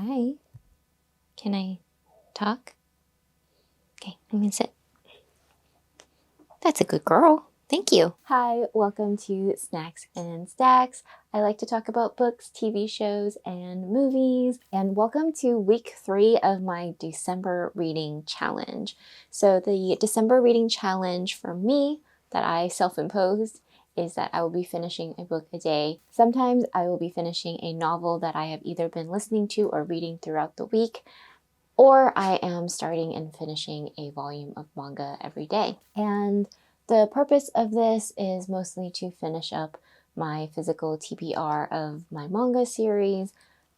Hi. Can I talk? Okay, I'm gonna sit. That's a good girl. Thank you. Hi, welcome to Snacks and Stacks. I like to talk about books, TV shows, and movies. And welcome to week 3 of my December reading challenge. So the December reading challenge for me that I self-imposed is that I will be finishing a book a day. Sometimes I will be finishing a novel that I have either been listening to or reading throughout the week, or I am starting and finishing a volume of manga every day. And the purpose of this is mostly to finish up my physical TBR of my manga series,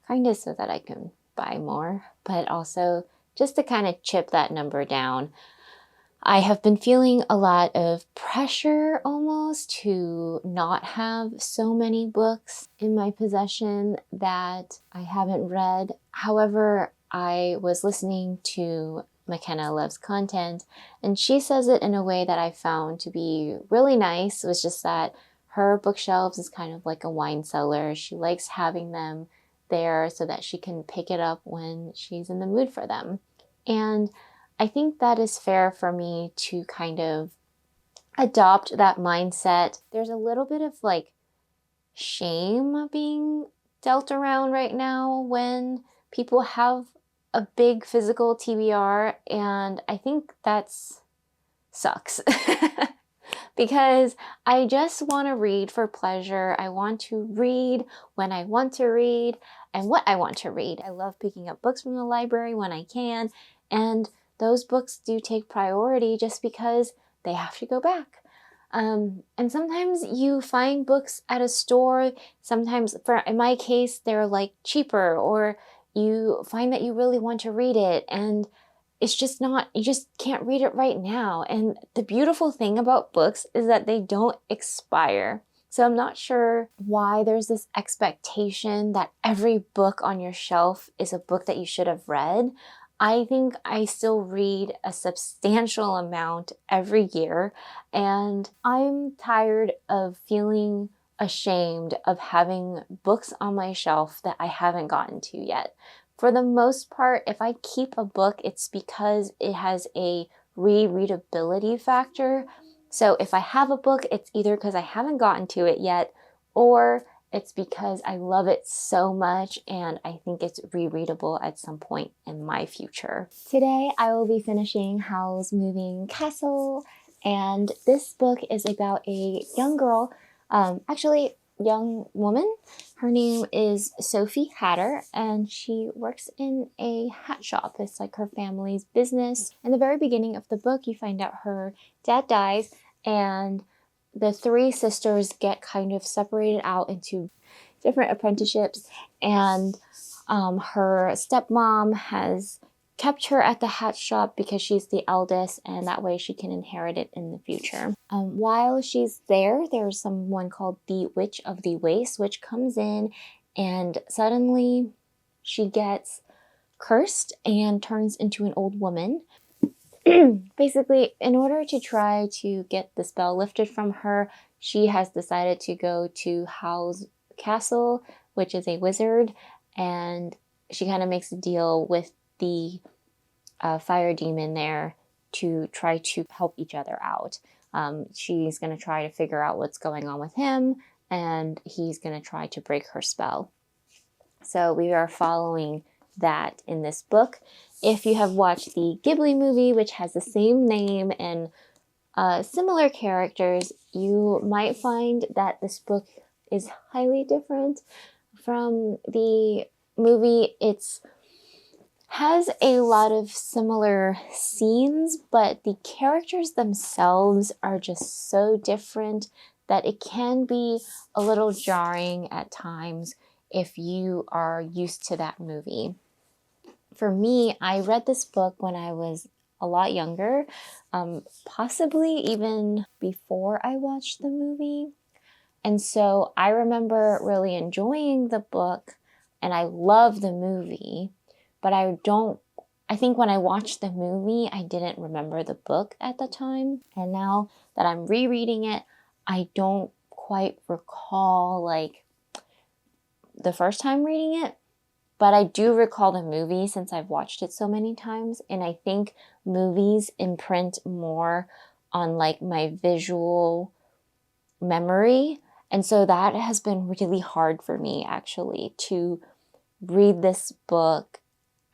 kind of so that I can buy more, but also just to kind of chip that number down. I have been feeling a lot of pressure almost to not have so many books in my possession that I haven't read. However, I was listening to McKenna Loves Content, and she says it in a way that I found to be really nice. It was just that her bookshelves is kind of like a wine cellar. She likes having them there so that she can pick it up when she's in the mood for them. And I think that is fair for me to kind of adopt that mindset. There's a little bit of like shame being dealt around right now when people have a big physical TBR, and I think that's sucks. Because I just want to read for pleasure. I want to read when I want to read and what I want to read. I love picking up books from the library when I can, and those books do take priority just because they have to go back. And sometimes you find books at a store, sometimes in my case, they're like cheaper, or you find that you really want to read it and it's just not, you just can't read it right now. And the beautiful thing about books is that they don't expire. So I'm not sure why there's this expectation that every book on your shelf is a book that you should have read. I think I still read a substantial amount every year, and I'm tired of feeling ashamed of having books on my shelf that I haven't gotten to yet. For the most part, if I keep a book, it's because it has a rereadability factor. So if I have a book, it's either because I haven't gotten to it yet, or it's because I love it so much and I think it's rereadable at some point in my future. Today, I will be finishing Howl's Moving Castle, and this book is about a young girl, young woman. Her name is Sophie Hatter, and she works in a hat shop. It's like her family's business. In the very beginning of the book, you find out her dad dies, and the 3 sisters get kind of separated out into different apprenticeships, and her stepmom has kept her at the hat shop because she's the eldest, and that way she can inherit it in the future. While she's there, there's someone called the Witch of the Waste, which comes in, and suddenly she gets cursed and turns into an old woman. Basically, in order to try to get the spell lifted from her, she has decided to go to Howl's castle, which is a wizard, and she kind of makes a deal with the fire demon there to try to help each other out. She's going to try to figure out what's going on with him, and he's going to try to break her spell. So we are following that in this book. If you have watched the Ghibli movie, which has the same name and similar characters, you might find that this book is highly different from the movie. It has a lot of similar scenes, but the characters themselves are just so different that it can be a little jarring at times if you are used to that movie. For me, I read this book when I was a lot younger, possibly even before I watched the movie. And so I remember really enjoying the book, and I love the movie, but I think when I watched the movie, I didn't remember the book at the time. And now that I'm rereading it, I don't quite recall like the first time reading it. But I do recall the movie since I've watched it so many times, and I think movies imprint more on like my visual memory. And so that has been really hard for me actually to read this book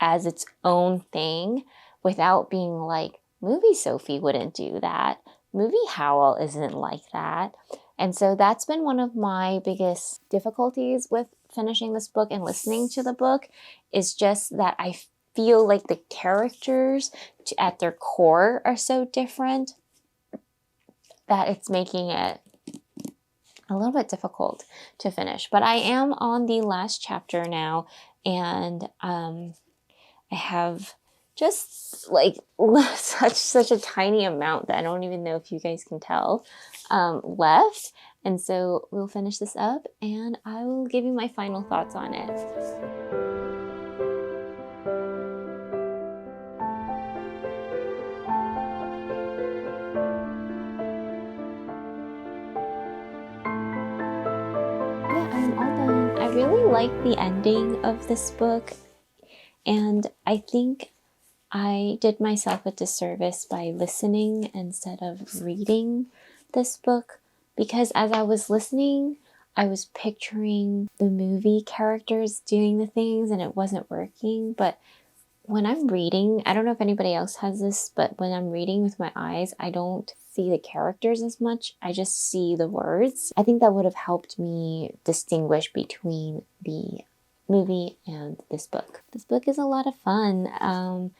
as its own thing without being like, movie Sophie wouldn't do that. Movie Howl isn't like that. And so that's been one of my biggest difficulties with finishing this book and listening to the book, is just that I feel like the characters at their core are so different that it's making it a little bit difficult to finish. But I am on the last chapter now, and I have just like such a tiny amount that I don't even know if you guys can tell left. And so we'll finish this up and I will give you my final thoughts on it. Yeah, I'm all done. I really like the ending of this book, and I think I did myself a disservice by listening instead of reading this book, because as I was listening, I was picturing the movie characters doing the things and it wasn't working. But when I'm reading, I don't know if anybody else has this, but when I'm reading with my eyes, I don't see the characters as much. I just see the words. I think that would have helped me distinguish between the movie and this book. This book is a lot of fun.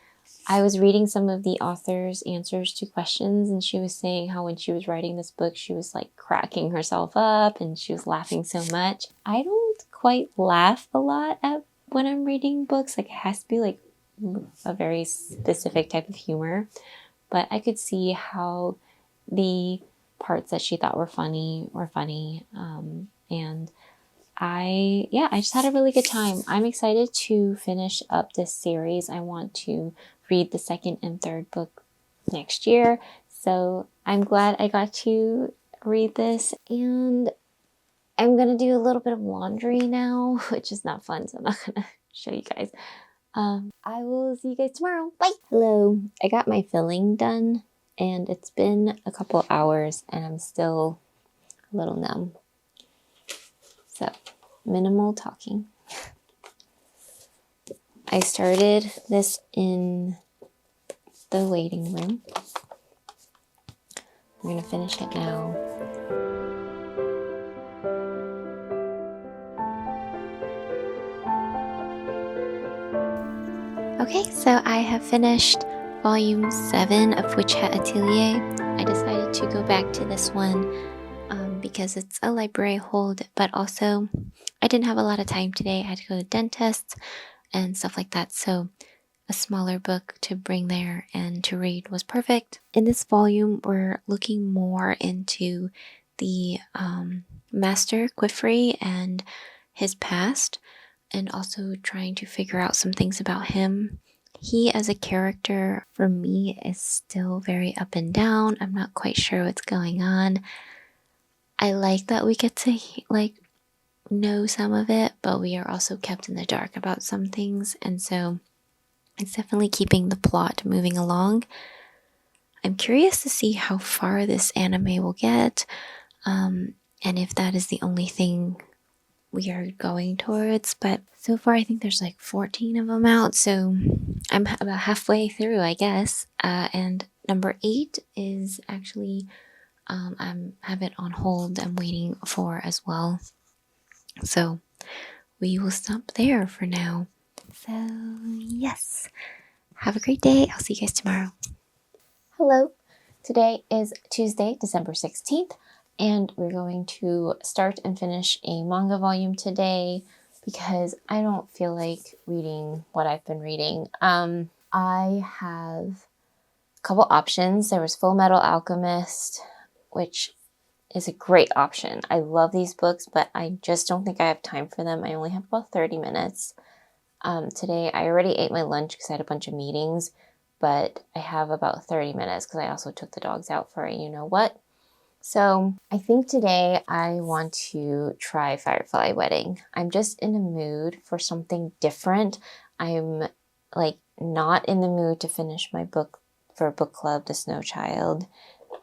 I was reading some of the author's answers to questions, and she was saying how when she was writing this book, she was like cracking herself up and she was laughing so much. I don't quite laugh a lot when I'm reading books. Like, it has to be like a very specific type of humor, but I could see how the parts that she thought were funny were funny. And I just had a really good time. I'm excited to finish up this series. I want to read the second and third book next year. So I'm glad I got to read this, and I'm going to do a little bit of laundry now, which is not fun, so I'm not going to show you guys. I will see you guys tomorrow. Bye. Hello. I got my filling done, and it's been a couple hours, and I'm still a little numb. So, minimal talking. I started this in the waiting room. We're going to finish it now. Okay, so I have finished volume 7 of Hat Atelier. I decided to go back to this one because it's a library hold, but also I didn't have a lot of time today. I had to go to the dentist and stuff like that, so a smaller book to bring there and to read was perfect. In this volume, we're looking more into the Master Quifrey and his past, and also trying to figure out some things about him. He as a character, for me, is still very up and down. I'm not quite sure what's going on. I like that we get to know some of it, but we are also kept in the dark about some things, and so it's definitely keeping the plot moving along. I'm curious to see how far this anime will get, and if that is the only thing we are going towards. But so far I think there's like 14 of them out, so I'm about halfway through, I guess. And number 8 is actually I have it on hold. I'm waiting for as well, so we will stop there for now. So yes, have a great day. I'll see you guys tomorrow. Hello, today is Tuesday, December 16th, and we're going to start and finish a manga volume today because I don't feel like reading what I've been reading. I have a couple options. There was Fullmetal Alchemist, which is a great option. I love these books, but I just don't think I have time for them. I only have about 30 minutes. Today, I already ate my lunch because I had a bunch of meetings, but I have about 30 minutes because I also took the dogs out for a you-know-what. So I think today I want to try Firefly Wedding. I'm just in a mood for something different. I'm like not in the mood to finish my book for book club, The Snow Child.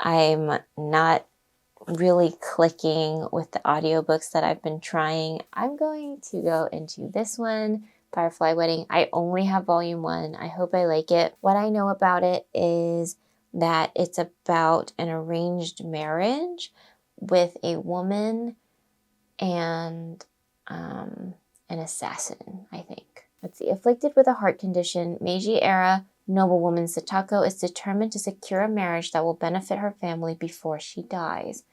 I'm not really clicking with the audiobooks that I've been trying. I'm going to go into this one, Firefly Wedding. I only have volume 1. I hope I like it. What I know about it is that it's about an arranged marriage with a woman and an assassin, I think. Let's see. Afflicted with a heart condition, Meiji-era noblewoman Satako is determined to secure a marriage that will benefit her family before she dies.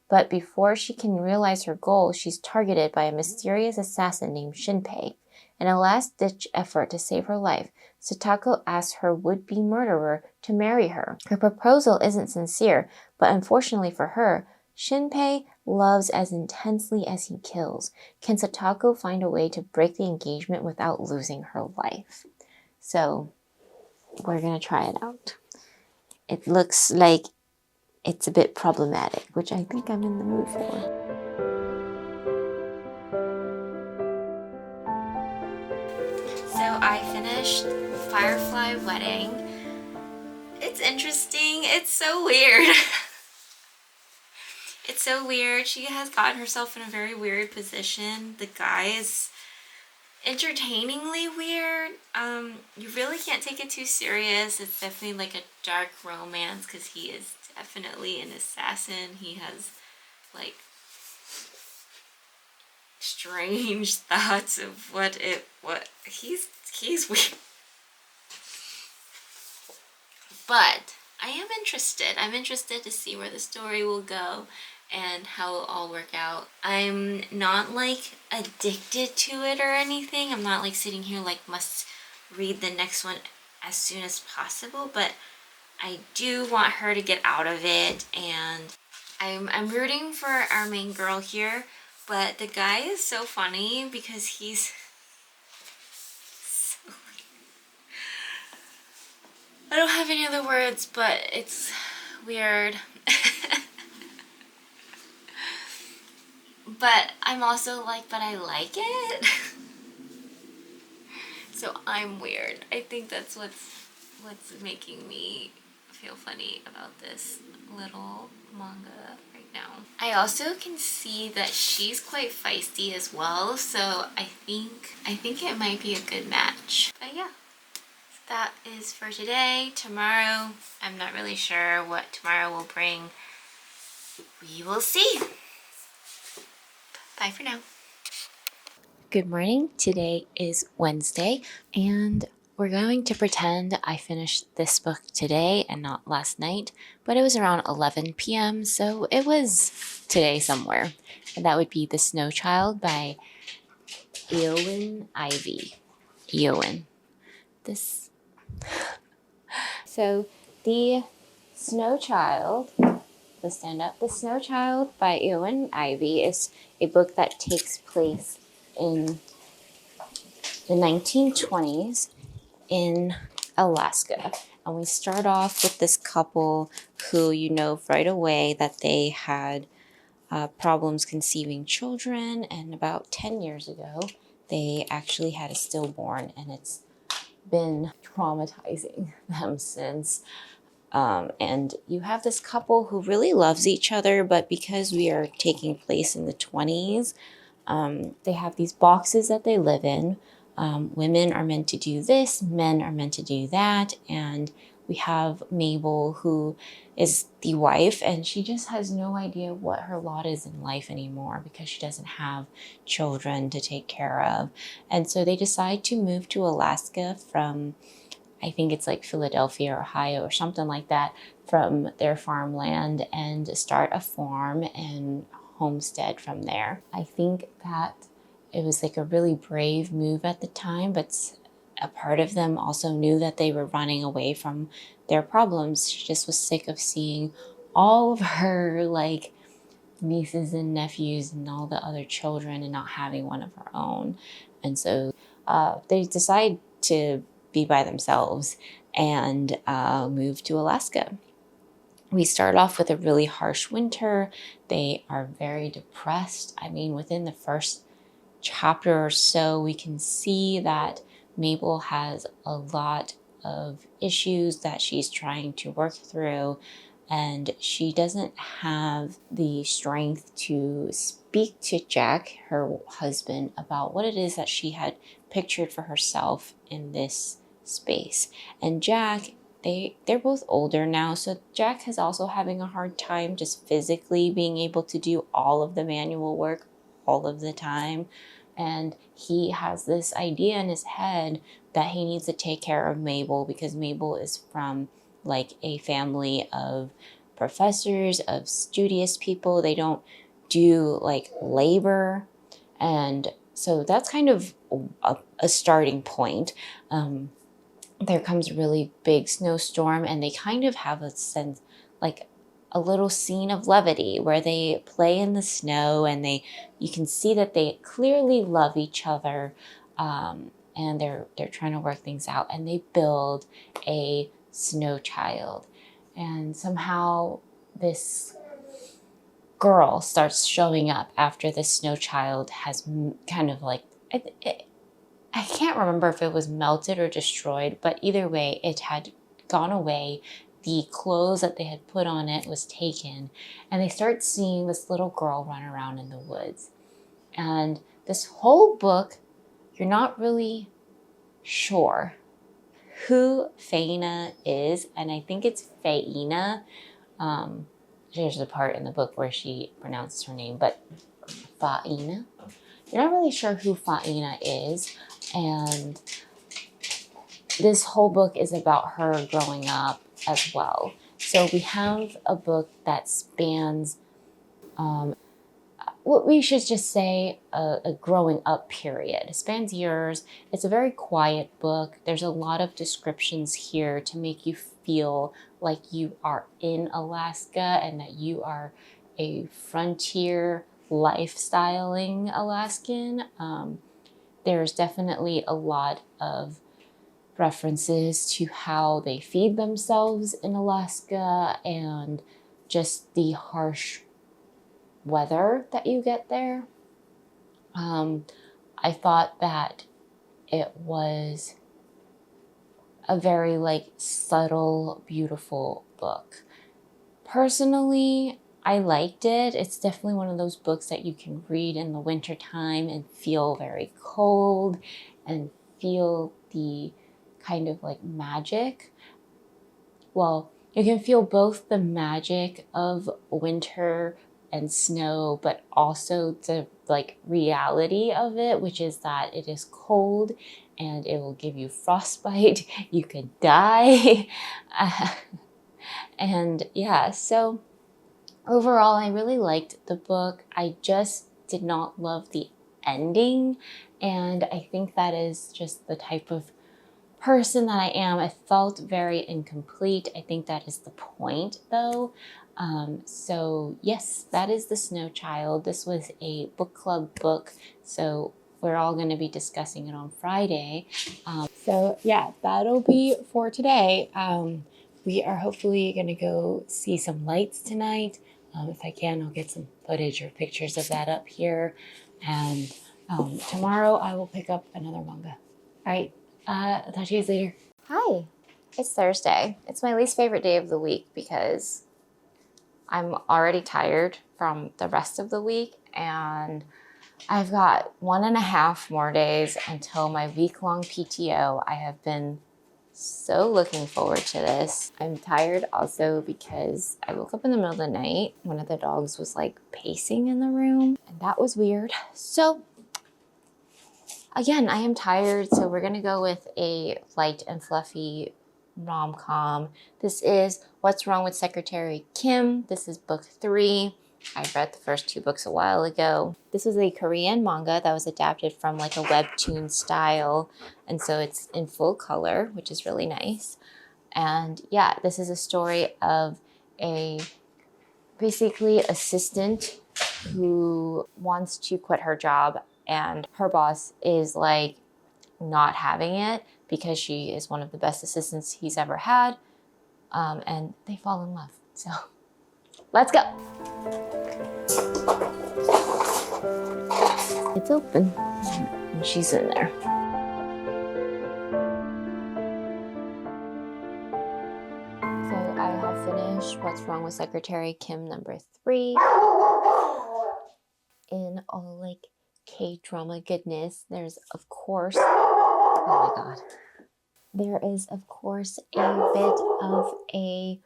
But before she can realize her goal, she's targeted by a mysterious assassin named Shinpei. In a last-ditch effort to save her life, Satako asks her would-be murderer to marry her. Her proposal isn't sincere, but unfortunately for her, Shinpei loves as intensely as he kills. Can Satako find a way to break the engagement without losing her life? So, we're gonna try it out. It looks like it's a bit problematic, which I think I'm in the mood for. So I finished Firefly Wedding. It's interesting. It's so weird. It's so weird. She has gotten herself in a very weird position. The guy is entertainingly weird. You really can't take it too serious. It's definitely like a dark romance because he is definitely an assassin. He has like strange thoughts of what he's weird. But I am interested. I'm interested to see where the story will go and how it'll all work out. I'm not like addicted to it or anything. I'm not like sitting here like must read the next one as soon as possible, but I do want her to get out of it, and I'm rooting for our main girl here, but the guy is so funny because he's so... I don't have any other words, but it's weird. But I'm also like, but I like it. So I'm weird. I think that's what's making me feel funny about this little manga right now. I also can see that she's quite feisty as well, so I think it might be a good match. But yeah, that is for today. Tomorrow, I'm not really sure what tomorrow will bring. We will see. Bye for now. Good morning. Today is Wednesday, and we're going to pretend I finished this book today and not last night, but it was around 11 p.m., so it was today somewhere. And that would be The Snow Child by Eowyn Ivey. Eowyn. So, The Snow Child, let's stand up. The Snow Child by Eowyn Ivey is a book that takes place in the 1920s in Alaska. And we start off with this couple who you know right away that they had problems conceiving children, and about 10 years ago they actually had a stillborn, and it's been traumatizing them since. And you have this couple who really loves each other, but because we are taking place in the 20s, they have these boxes that they live in. Women are meant to do this, men are meant to do that, and we have Mabel, who is the wife, and she just has no idea what her lot is in life anymore because she doesn't have children to take care of. And so they decide to move to Alaska from, I think it's like Philadelphia, Ohio, or something like that, from their farmland, and start a farm and homestead from there. I think that it was like a really brave move at the time, but a part of them also knew that they were running away from their problems. She just was sick of seeing all of her like nieces and nephews and all the other children and not having one of her own. And so they decide to be by themselves and move to Alaska. We start off with a really harsh winter. They are very depressed. I mean, within the first chapter or so, we can see that Mabel has a lot of issues that she's trying to work through, and she doesn't have the strength to speak to Jack, her husband, about what it is that she had pictured for herself in this space. And Jack, they're both older now, so Jack is also having a hard time just physically being able to do all of the manual work all of the time. And he has this idea in his head that he needs to take care of Mabel because Mabel is from like a family of professors, of studious people. They don't do like labor. And so that's kind of a starting point. There comes a really big snowstorm, and they kind of have a sense, like a little scene of levity where they play in the snow, and you can see that they clearly love each other, and they're trying to work things out, and they build a snow child. And somehow this girl starts showing up after the snow child has kind of like, I can't remember if it was melted or destroyed, but either way, it had gone away. The clothes that they had put on it was taken, and they start seeing this little girl run around in the woods. And this whole book, you're not really sure who Faina is, and I think it's Faina. There's a part in the book where she pronounces her name, but Faina. You're not really sure who Faina is, and this whole book is about her growing up as well. So we have a book that spans what we should just say a growing up period. It spans years. It's a very quiet book. There's a lot of descriptions here to make you feel like you are in Alaska and that you are a frontier lifestyling Alaskan. There's definitely a lot of references to how they feed themselves in Alaska and just the harsh weather that you get there. I thought that it was a very like subtle, beautiful book. Personally, I liked it. It's definitely one of those books that you can read in the winter time and feel very cold and feel the kind of like magic. Well, you can feel both the magic of winter and snow, but also the like reality of it, which is that it is cold and it will give you frostbite. You could die. And yeah, so overall, I really liked the book. I just did not love the ending. And I think that is just the type of person that I am. I felt very incomplete. I think that is the point though. So yes, that is The Snow Child. This was a book club book. So we're all going to be discussing it on Friday. So yeah, that'll be for today. We are hopefully going to go see some lights tonight. If I can, I'll get some footage or pictures of that up here. And tomorrow I will pick up another manga. All right. I'll talk to you guys later. Hi. It's Thursday. It's my least favorite day of the week because I'm already tired from the rest of the week, and I've got 1.5 more days until my week-long PTO. I have been so looking forward to this. I'm tired also because I woke up in the middle of the night. One of the dogs was like pacing in the room, and that was weird. So again, I am tired, so we're gonna go with a light and fluffy rom-com. This is What's Wrong with Secretary Kim. This is book 3. I read the first 2 books a while ago. This was a Korean manga that was adapted from like a webtoon style, and so it's in full color, which is really nice. And yeah, this is a story of a basically assistant who wants to quit her job, and her boss is like not having it because she is one of the best assistants he's ever had, and they fall in love. So let's go. It's open and she's in there. So I have finished What's Wrong with Secretary Kim number 3. In all like K-drama goodness, there's of course, oh my god, there is of course a bit of a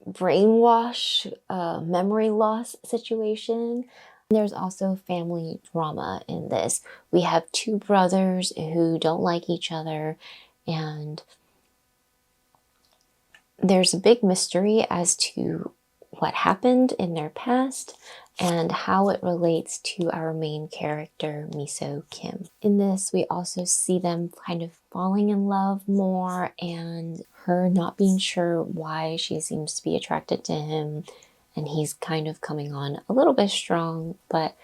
brainwash, memory loss situation. There's also family drama in this. We have 2 brothers who don't like each other, and there's a big mystery as to what happened in their past and how it relates to our main character, Miso Kim. In this, we also see them kind of falling in love more and her not being sure why she seems to be attracted to him, and he's kind of coming on a little bit strong, but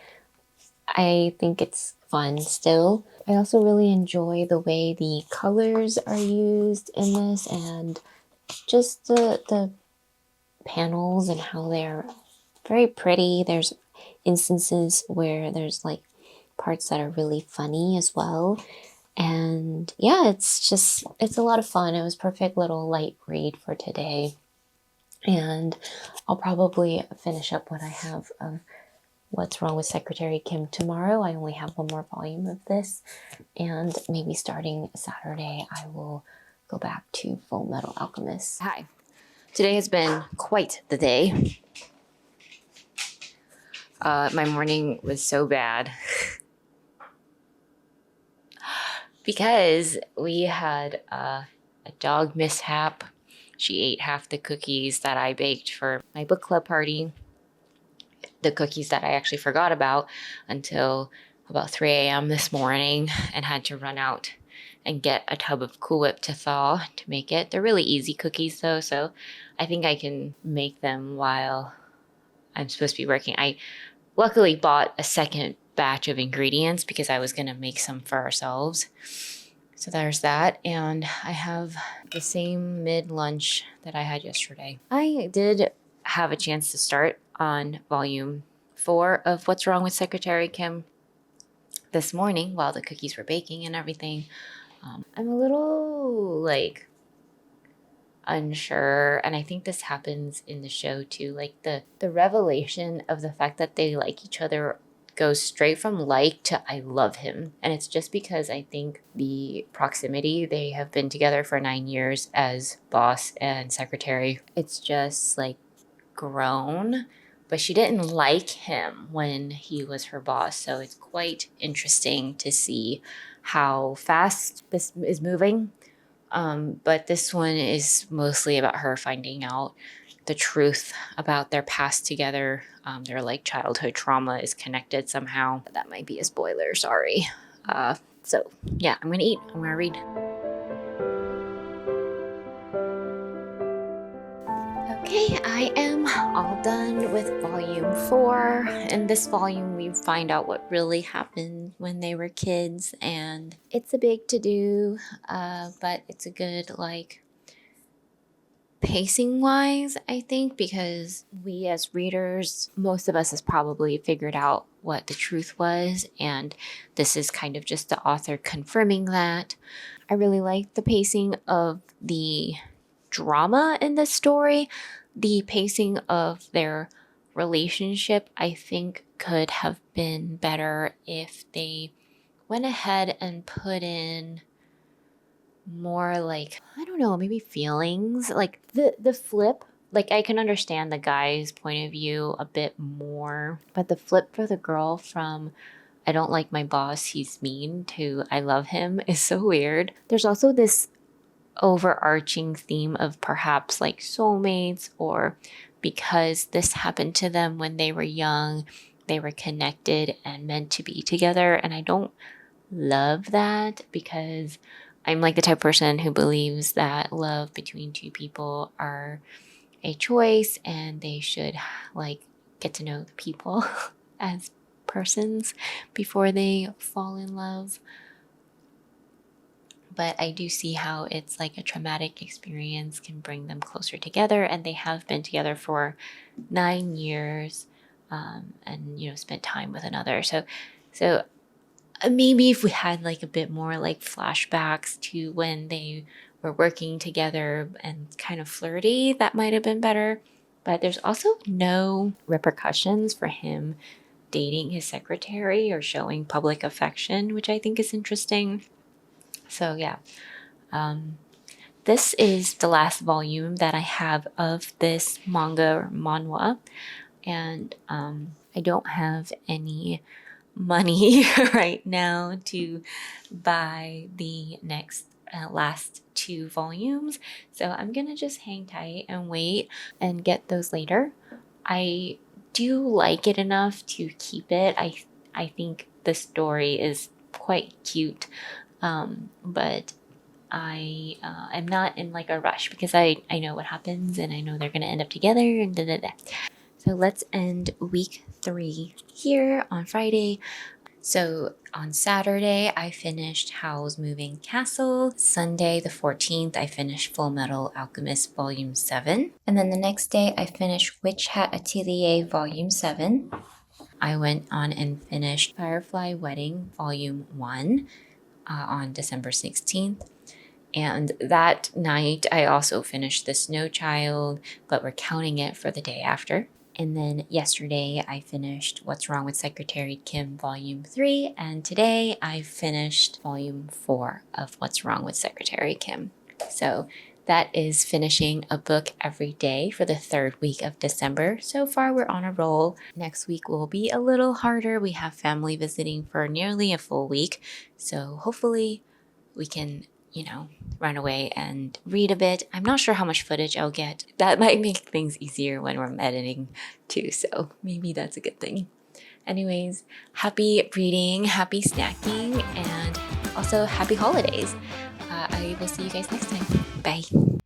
I think it's fun still. I also really enjoy the way the colors are used in this and just the panels and how they're very pretty. There's instances where there's like parts that are really funny as well. And yeah, it's a lot of fun. It was perfect little light read for today. And I'll probably finish up what I have of What's Wrong with Secretary Kim tomorrow. I only have 1 more volume of this. And maybe starting Saturday, I will go back to Fullmetal Alchemist. Hi. Today has been quite the day. My morning was so bad because we had a dog mishap. She ate half the cookies that I baked for my book club party. The cookies that I actually forgot about until about 3 a.m. this morning and had to run out and get a tub of Cool Whip to thaw to make it. They're really easy cookies though, so I think I can make them while I'm supposed to be working. I luckily bought a second batch of ingredients because I was gonna make some for ourselves. So there's that, and I have the same mid-lunch that I had yesterday. I did have a chance to start on volume 4 of What's Wrong with Secretary Kim this morning while the cookies were baking and everything. I'm a little like unsure, and I think this happens in the show too, like the revelation of the fact that they like each other goes straight from like to I love him. And it's just because I think the proximity, they have been together for 9 years as boss and secretary. It's just like grown, but she didn't like him when he was her boss. So it's quite interesting to see how fast this is moving. But this one is mostly about her finding out the truth about their past together. Their like childhood trauma is connected somehow. That might be a spoiler, sorry. So yeah, I'm gonna eat, I'm gonna read. Okay, I am all done with volume 4. In this volume, we find out what really happened when they were kids, and it's a big to-do, but it's a good, like, pacing-wise, I think, because we as readers, most of us has probably figured out what the truth was, and this is kind of just the author confirming that. I really like the pacing of the drama in this story. The pacing of their relationship, I think, could have been better if they went ahead and put in more, like, I don't know, maybe feelings. Like the flip, like I can understand the guy's point of view a bit more, but the flip for the girl from I don't like my boss, he's mean, to I love him is so weird. There's also this overarching theme of perhaps like soulmates, or because this happened to them when they were young, they were connected and meant to be together. And I don't love that, because I'm like the type of person who believes that love between 2 people are a choice and they should like get to know the people as persons before they fall in love. but I do see how it's like a traumatic experience can bring them closer together, and they have been together for 9 years, and spent time with another. So maybe if we had like a bit more like flashbacks to when they were working together and kind of flirty, that might have been better. But there's also no repercussions for him dating his secretary or showing public affection, which I think is interesting. So yeah, this is the last volume that I have of this manga or manhwa, and I don't have any money right now to buy the next last 2 volumes, so I'm gonna just hang tight and wait and get those later. I do like it enough to keep it. I think the story is quite cute, but I am not in like a rush because I know what happens and I know they're gonna end up together and da da da. So let's end week 3 here on Friday. So on Saturday, I finished Howl's Moving Castle. Sunday, the 14th, I finished Fullmetal Alchemist Volume 7. And then the next day, I finished Hat Atelier Volume 7. I went on and finished Firefly Wedding Volume 1 on December 16th. And that night, I also finished The Snow Child, but we're counting it for the day after. And then yesterday, I finished What's Wrong with Secretary Kim Volume 3. And today, I finished Volume 4 of What's Wrong with Secretary Kim. So that is finishing a book every day for the 3rd week of December. So far, we're on a roll. Next week will be a little harder. We have family visiting for nearly a full week. So hopefully we can run away and read a bit. I'm not sure how much footage I'll get. That might make things easier when we're editing too, so maybe that's a good thing. Anyways, happy reading, happy snacking, and also happy holidays. I will see you guys next time. Bye.